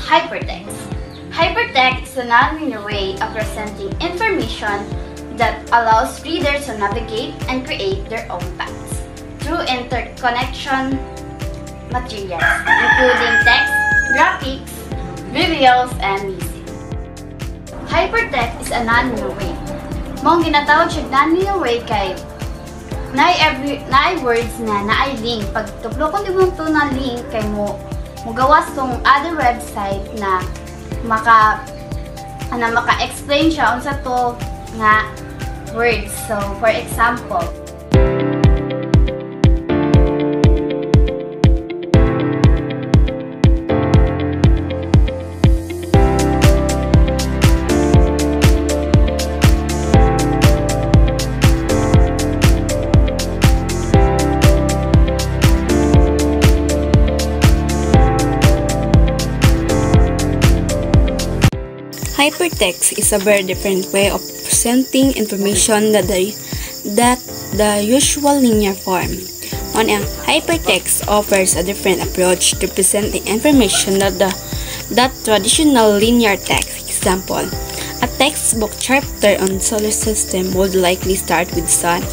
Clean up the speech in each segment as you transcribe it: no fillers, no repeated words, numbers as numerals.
Hypertext. Hypertext is a non-linear way of presenting information that allows readers to navigate and create their own paths through interconnection materials, including text, graphics, visuals, and music. Hypertext is a non-linear way. Mong ginatawag siya non-linear way kay naay words na naay link. Pag tuplokon di mo ito na link kay mo gawas tong other website na maka-explain siya unsa to nga words. So, for example, hypertext is a very different way of presenting information that the usual linear form. On a hypertext offers a different approach to presenting information that traditional linear text. Example, a textbook chapter on solar system would likely start with Sun,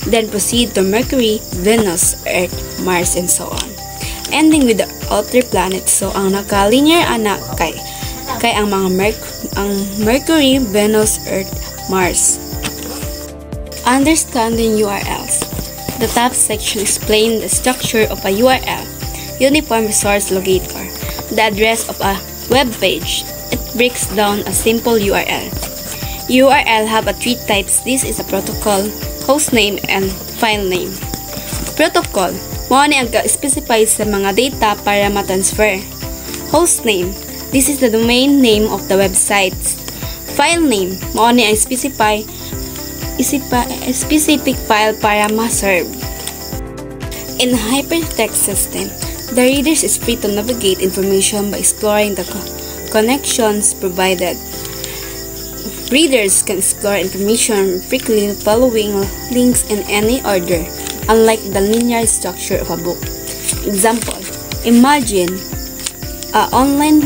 then proceed to Mercury, Venus, Earth, Mars, and so on, ending with the outer planets. So ang naka-linear anak kay ang mga Mercury, Venus, Earth, Mars. Understanding URLs. The top section explains the structure of a URL, Uniform Resource Locator, the address of a web page. It breaks down a simple URL. URL have three types. This is a protocol, hostname, and file name. Protocol, mao ni ang specify sa mga data para ma-transfer. Hostname, this is the domain name of the website. File name, mao ni ang specific file para ma-serve. In a hypertext system, the reader is free to navigate information by exploring the connections provided. Readers can explore information frequently following links in any order, unlike the linear structure of a book. Example, imagine an online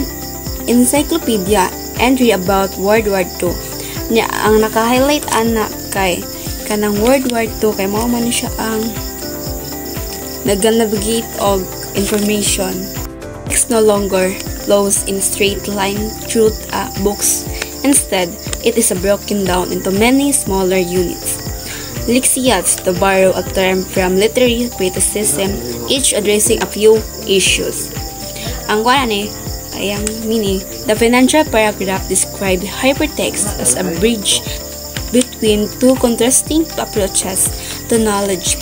encyclopedia entry about World War II. Nya ang naka-highlight ana kay kanang World War II kay mao man siya ang nag-navigate og information. Text no longer flows in straight line through books. Instead, it is broken down into many smaller units. Lexiats, to borrow a term from literary criticism, each addressing a few issues. Ang kuan ni ayang meaning, the financial paragraph described hypertext as a bridge between two contrasting approaches to knowledge,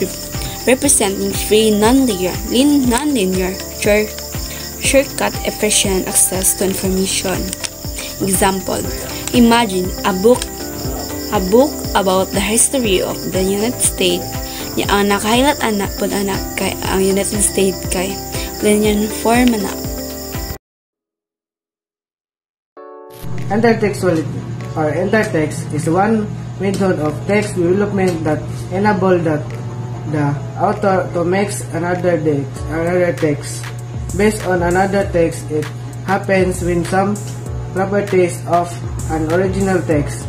representing free, non-linear, shortcut, efficient access to information. Example, imagine a book about the history of the United States. Ang nakahilat anak pod anak kay ang United States kay linear form na. Intertextuality or intertext is one method of text development that enables the author to make another text based on another text. It happens when some properties of an original text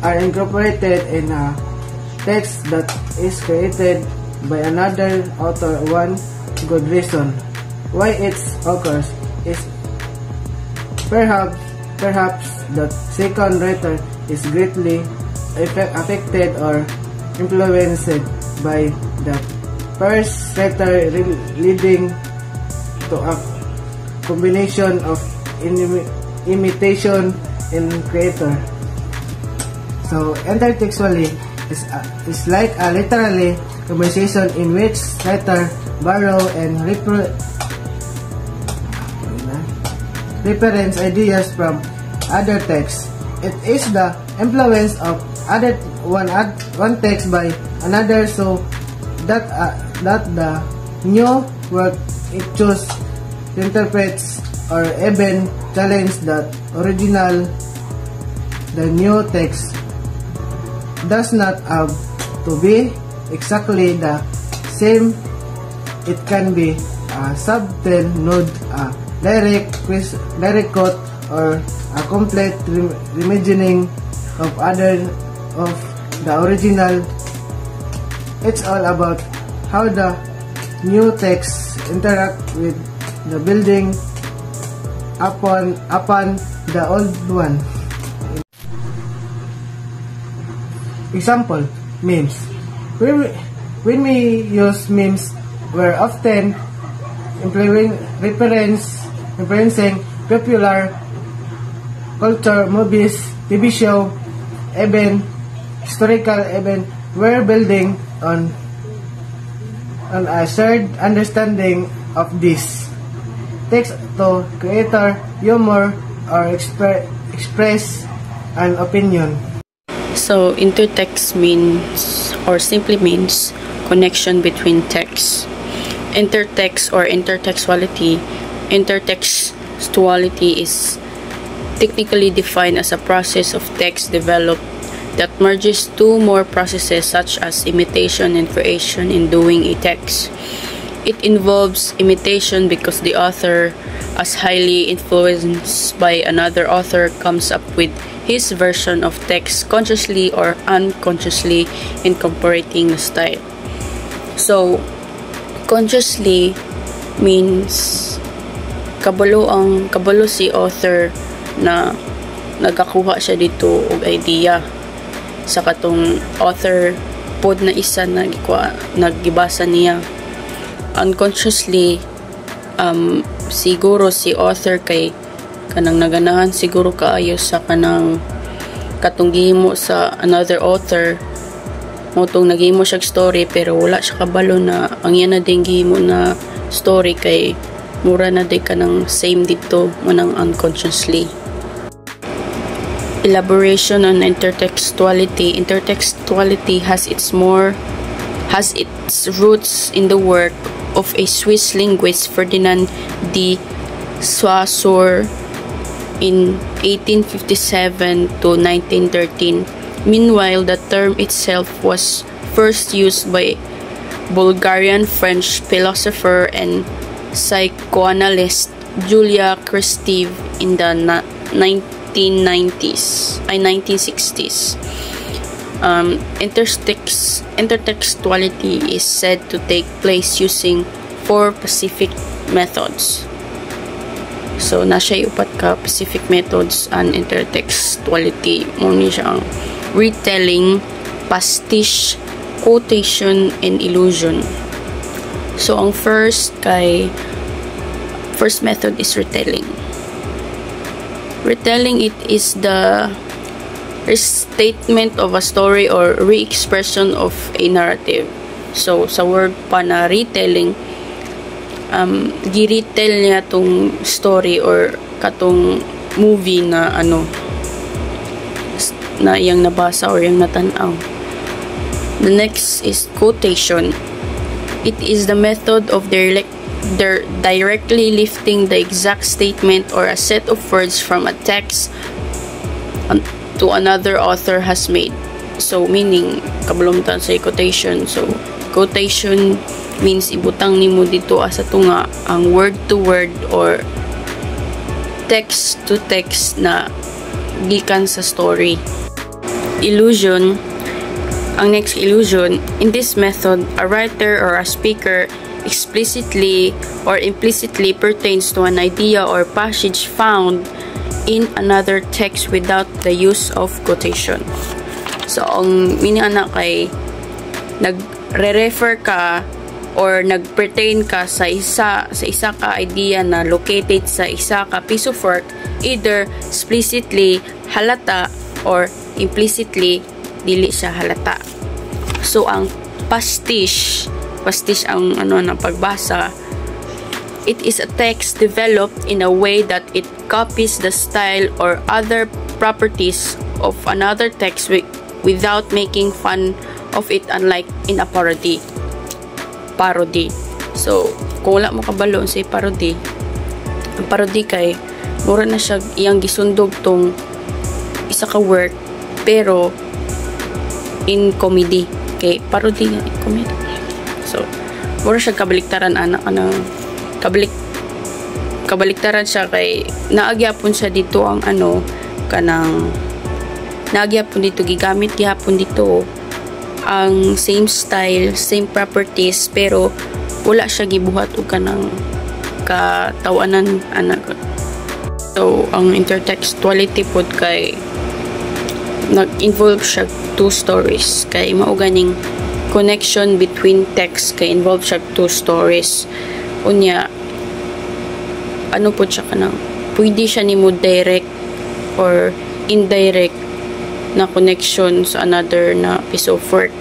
are incorporated in a text that is created by another author. One good reason why it occurs is perhaps the second writer is greatly affected or influenced by the first writer, leading to a combination of imitation and creator. So, intertextually is like a literary conversation in which writer borrow and reference ideas from other texts. It is the influence of one text by another, so that the new work it chose interprets or even challenge the original. The new text does not have to be exactly the same. It can be a subtle nod, a direct quote or a complete reimagining of the original. It's all about how the new text interact with the building upon the old one. Example, memes. When we use memes, we're often referencing popular culture, movies, TV show, even historical event. We're building on a shared understanding of this text to create humor or express an opinion. So, intertext means, or simply means, connection between texts. Intertext or intertextuality. Intertextuality is technically defined as a process of text developed that merges two more processes such as imitation and creation in doing a text. It involves imitation because the author, as highly influenced by another author, comes up with his version of text consciously or unconsciously incorporating the style. So, consciously means kabalo si author na nagakuha siya dito og idea sa katong author pod na isa naggibasa niya. Unconsciously siguro si author kay kanang naganahan siguro kaayo sa kanang katong gihimo sa another author mo tong naghimo siya story pero wala siya kabalo na ang yan na din gihimo na story kay mura na din kanang same dito manang unconsciously. Elaboration on intertextuality. Intertextuality has its roots in the work of a Swiss linguist, Ferdinand de Saussure, in 1857 to 1913. Meanwhile, the term itself was first used by Bulgarian French philosopher and psychoanalyst Julia Kristeva in the 1960s. Intertextuality is said to take place using 4 specific methods. So, nasa upat ka specific methods and intertextuality. Muna siya ang retelling, pastiche, quotation, and illusion. So, ang first method is retelling. Retelling, it is the restatement of a story or re-expression of a narrative. So, sa word pa na retelling, gi-retell niya tong story or katong movie na na iyang nabasa or iyang natanaw. The next is quotation. It is the method of directly lifting the exact statement or a set of words from a text to another author has made. So, meaning, kabalumtan sa quotation. So, quotation means ibutang nimo dito asa tunga ang word to word or text to text na gikan sa story. Illusion. Ang next, illusion. In this method, a writer or a speaker explicitly or implicitly pertains to an idea or passage found in another text without the use of quotation. So, ang mini-ana kay nagre-refer ka or nag-pertain ka sa isa ka idea na located sa isa ka piece of work, either explicitly halata or implicitly dili siya halata. So, ang pastiche ang na pagbasa, it is a text developed in a way that it copies the style or other properties of another text without making fun of it, unlike in a parody. So, kung wala mo kabalo sa parody, ang parody kay mura na siya iyang gisundog tong isa ka work pero in comedy. Kay parody nga in comedy. So, mura siya kabaliktaran anak ng kabaliktaran siya kay naagyapon siya dito ang kanang naagyapon dito gigamit gihapon dito ang same style, same properties, pero wala siya gibuhat og kanang katawanan So ang intertextuality pod kay nag-involve siya two stories kay mao ganing connection between text kay involve siya two stories. Unya po siya kanang pwede siya nimo direct or indirect na connection sa another na piece of work.